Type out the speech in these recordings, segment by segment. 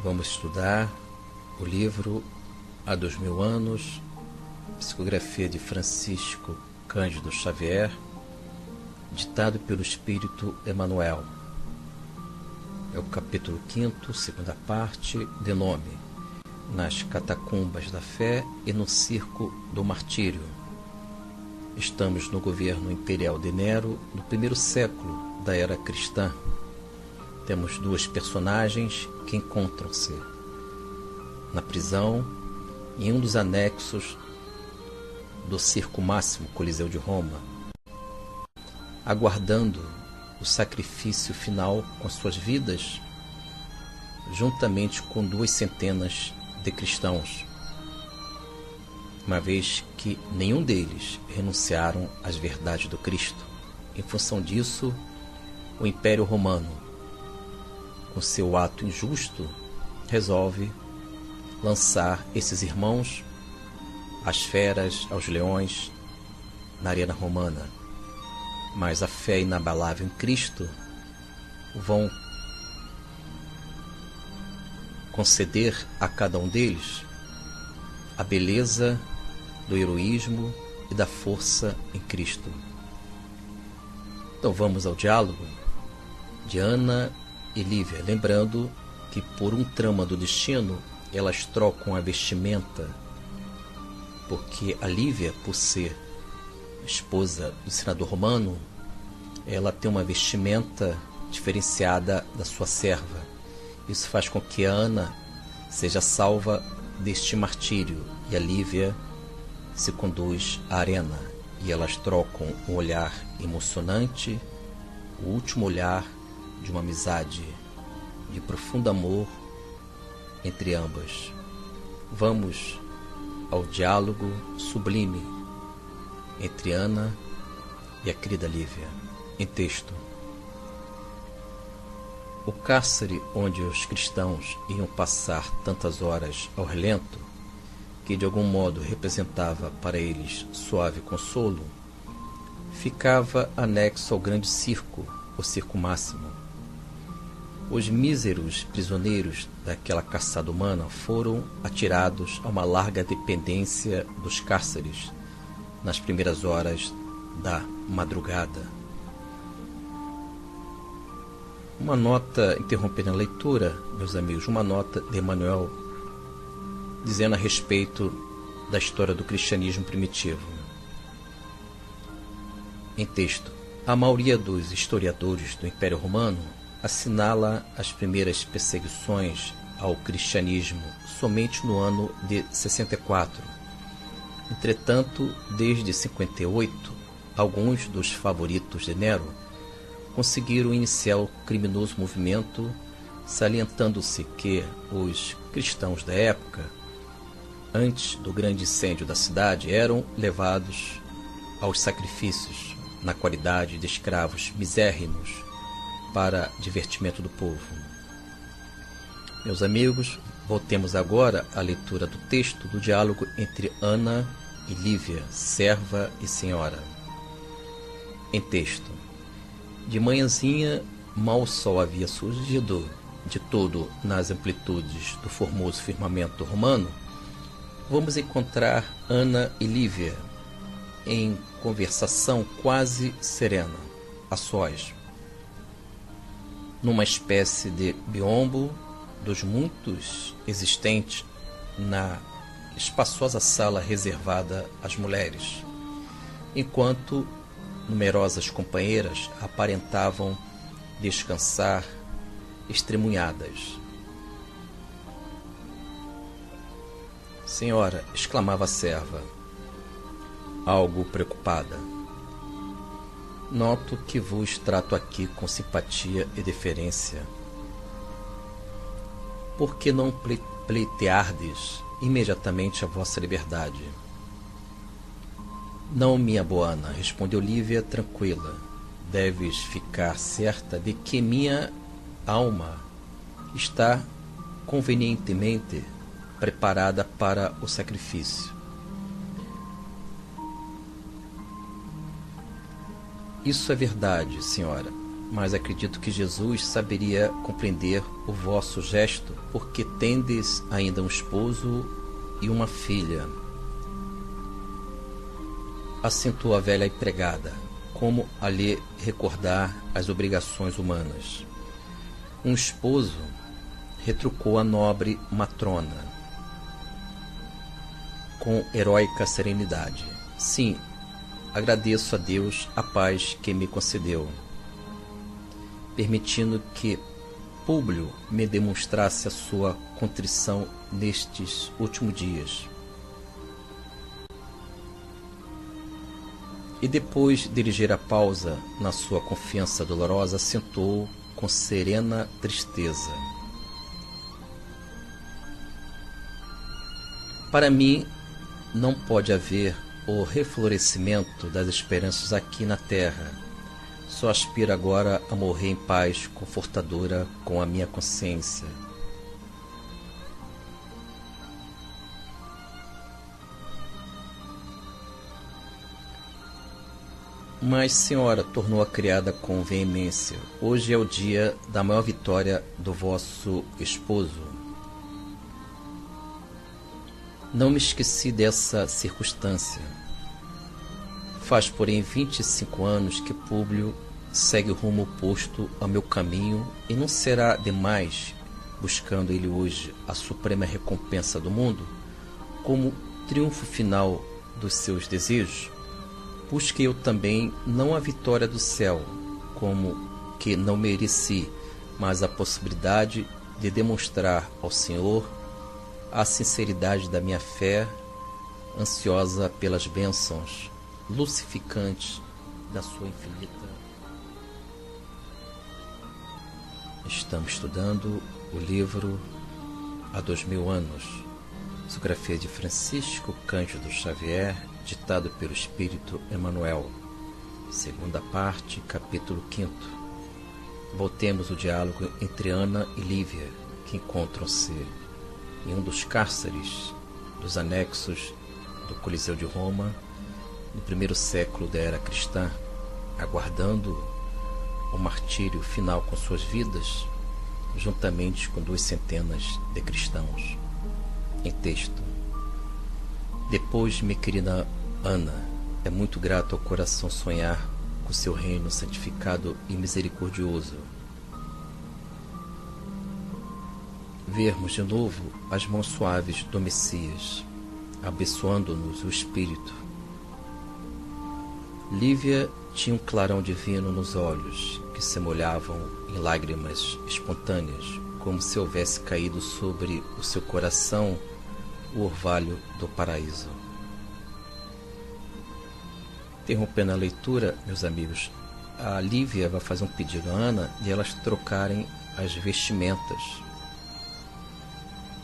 Vamos estudar o livro Há 2000 anos, psicografia de Francisco Cândido Xavier, ditado pelo Espírito Emmanuel. É o capítulo 5º, segunda parte, de nome Nas Catacumbas da Fé e no Circo do Martírio. Estamos no governo imperial de Nero, no primeiro século da era cristã. Temos duas personagens que encontram-se na prisão em um dos anexos do Circo Máximo Coliseu de Roma, aguardando o sacrifício final com suas vidas, juntamente com 200 de cristãos, uma vez que nenhum deles renunciaram às verdades do Cristo. Em função disso, o Império Romano, com seu ato injusto, resolve lançar esses irmãos às feras, aos leões, na arena romana. Mas a fé inabalável em Cristo vão conceder a cada um deles a beleza do heroísmo e da força em Cristo. Então vamos ao diálogo de Ana e Lívia, lembrando que por um trama do destino elas trocam a vestimenta, porque a Lívia, por ser esposa do senador romano, ela tem uma vestimenta diferenciada da sua serva. Isso faz com que a Ana seja salva deste martírio e a Lívia se conduz à arena, e elas trocam um olhar emocionante, o último olhar de uma amizade de profundo amor entre ambas. Vamos ao diálogo sublime entre Ana e a querida Lívia. Em texto: o cárcere onde os cristãos iam passar tantas horas ao relento, que de algum modo representava para eles suave consolo, ficava anexo ao grande circo, o Circo Máximo. Os míseros prisioneiros daquela caçada humana foram atirados a uma larga dependência dos cárceres nas primeiras horas da madrugada. Uma nota, interrompendo a leitura, meus amigos, uma nota de Emmanuel dizendo a respeito da história do cristianismo primitivo. Em texto: a maioria dos historiadores do Império Romano assinala as primeiras perseguições ao cristianismo somente no ano de 64. Entretanto, desde 58, alguns dos favoritos de Nero conseguiram iniciar o criminoso movimento, salientando-se que os cristãos da época, antes do grande incêndio da cidade, eram levados aos sacrifícios na qualidade de escravos misérrimos para divertimento do povo. Meus amigos, voltemos agora à leitura do texto do diálogo entre Ana e Lívia, serva e senhora. Em texto: de manhãzinha, mal o sol havia surgido de todo nas amplitudes do formoso firmamento romano, vamos encontrar Ana e Lívia em conversação quase serena, a sós, numa espécie de biombo dos muitos existentes na espaçosa sala reservada às mulheres, enquanto numerosas companheiras aparentavam descansar estremunhadas. Senhora, exclamava a serva, algo preocupada, noto que vos trato aqui com simpatia e deferência. Por que não pleiteardes imediatamente a vossa liberdade? Não, minha boa Ana, respondeu Lívia tranquila. Deves ficar certa de que minha alma está convenientemente preparada para o sacrifício. Isso é verdade, senhora, mas acredito que Jesus saberia compreender o vosso gesto, porque tendes ainda um esposo e uma filha. Assentou a velha empregada, como a lhe recordar as obrigações humanas. Um esposo, retrucou a nobre matrona, com heróica serenidade. Sim, agradeço a Deus a paz que me concedeu, permitindo que Públio me demonstrasse a sua contrição nestes últimos dias. E depois de ligeira pausa na sua confiança dolorosa, assentou com serena tristeza. Para mim, não pode haver o reflorescimento das esperanças aqui na terra. Só aspiro agora a morrer em paz confortadora com a minha consciência. Mas, senhora, tornou a criada com veemência, hoje é o dia da maior vitória do vosso esposo. Não me esqueci dessa circunstância. Faz, porém, 25 anos que Públio segue o rumo oposto ao meu caminho, e não será demais, buscando ele hoje a suprema recompensa do mundo, como triunfo final dos seus desejos? Busque eu também não a vitória do céu, como que não mereci, mas a possibilidade de demonstrar ao Senhor a sinceridade da minha fé, ansiosa pelas bênçãos lucificantes da sua infinita. Estamos estudando o livro Há 2000 anos, psicografia de Francisco Cândido Xavier, ditado pelo Espírito Emmanuel, segunda parte, capítulo 5. Voltemos o diálogo entre Ana e Lívia, que encontram-se em um dos cárceres dos anexos do Coliseu de Roma, no primeiro século da era cristã, aguardando o martírio final com suas vidas, juntamente com 200 de cristãos. Em texto: depois, minha querida Ana, é muito grato ao coração sonhar com seu reino santificado e misericordioso. Vermos de novo as mãos suaves do Messias, abençoando-nos o Espírito. Lívia tinha um clarão divino nos olhos, que se molhavam em lágrimas espontâneas, como se houvesse caído sobre o seu coração o orvalho do paraíso. Interrompendo a leitura, meus amigos, a Lívia vai fazer um pedido a Ana de elas trocarem as vestimentas.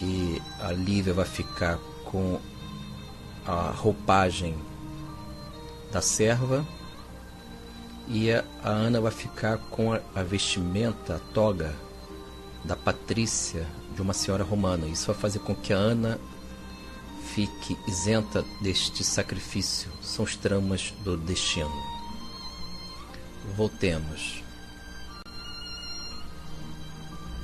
E a Lívia vai ficar com a roupagem da serva e a Ana vai ficar com a vestimenta, a toga da patrícia de uma senhora romana. Isso vai fazer com que a Ana fique isenta deste sacrifício. São os tramas do destino. Voltemos.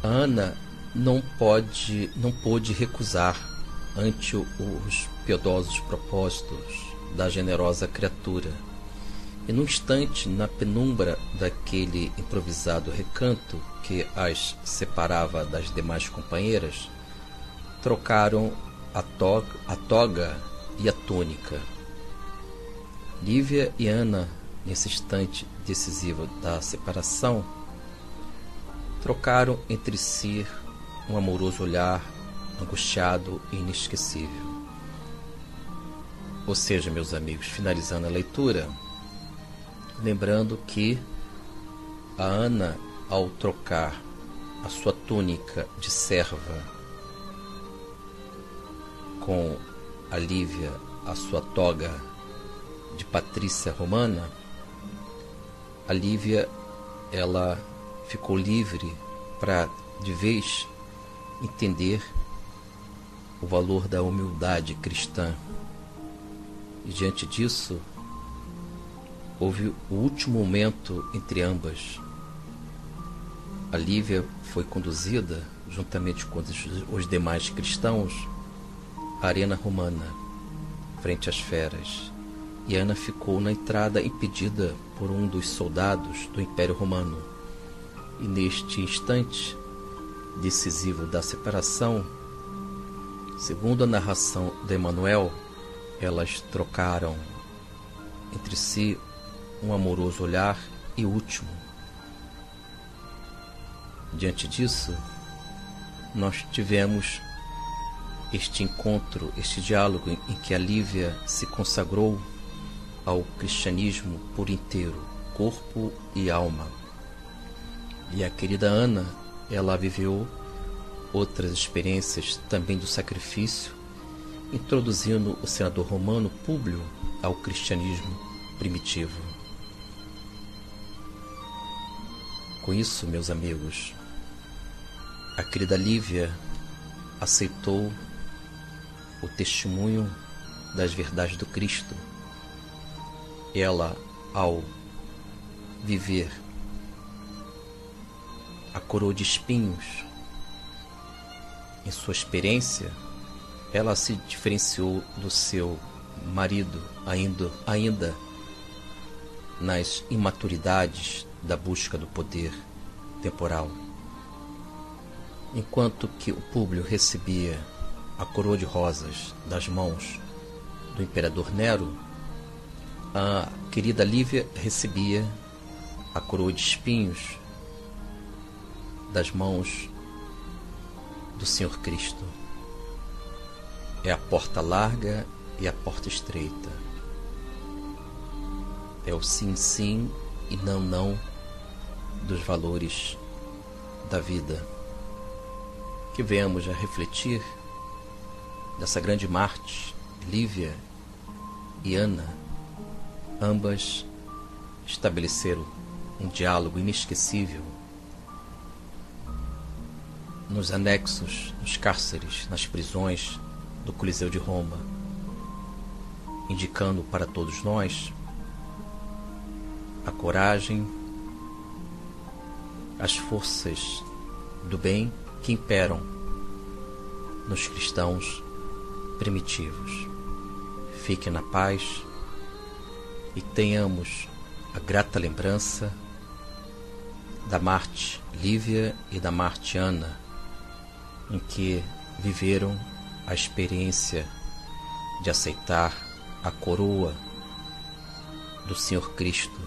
A Ana não pôde recusar ante os piedosos propósitos da generosa criatura. E num instante, na penumbra daquele improvisado recanto que as separava das demais companheiras, trocaram a toga e a túnica. Lívia e Ana, nesse instante decisivo da separação, trocaram entre si um amoroso olhar, angustiado e inesquecível. Ou seja, meus amigos, finalizando a leitura, lembrando que a Ana, ao trocar a sua túnica de serva com a Lívia a sua toga de patrícia romana, a Lívia ela ficou livre para de vez entender o valor da humildade cristã. E diante disso, houve o último momento entre ambas, A Lívia foi conduzida, juntamente com os demais cristãos, à arena romana, frente às feras, e Ana ficou na entrada impedida por um dos soldados do Império Romano. E neste instante decisivo da separação, segundo a narração de Emmanuel, elas trocaram entre si um amoroso olhar e último. Diante disso, nós tivemos este encontro, este diálogo em que a Lívia se consagrou ao cristianismo por inteiro, corpo e alma. E a querida Ana, ela viveu outras experiências também do sacrifício, introduzindo o senador romano Públio ao cristianismo primitivo. Com isso, meus amigos, a querida Lívia aceitou o testemunho das verdades do Cristo. Ela, ao viver a coroa de espinhos em sua experiência, ela se diferenciou do seu marido ainda nas imaturidades da busca do poder temporal. Enquanto que o Públio recebia a coroa de rosas das mãos do imperador Nero, a querida Lívia recebia a coroa de espinhos das mãos do Senhor Cristo. É a porta larga e a porta estreita. É o sim, sim e não, não dos valores da vida. Que venhamos a refletir dessa grande Marte, Lívia e Ana. Ambas estabeleceram um diálogo inesquecível nos anexos, nos cárceres, nas prisões do Coliseu de Roma, indicando para todos nós a coragem, as forças do bem que imperam nos cristãos primitivos. Fique na paz e tenhamos a grata lembrança da Marte Lívia e da Marte Ana, em que viveram a experiência de aceitar a coroa do Senhor Cristo,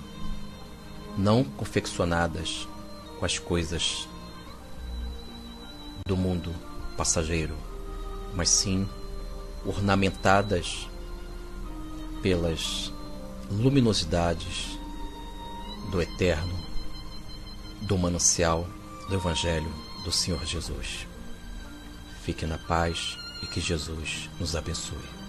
não confeccionadas com as coisas do mundo passageiro, mas sim ornamentadas pelas luminosidades do eterno, do manancial do Evangelho do Senhor Jesus. Fique na paz e que Jesus nos abençoe.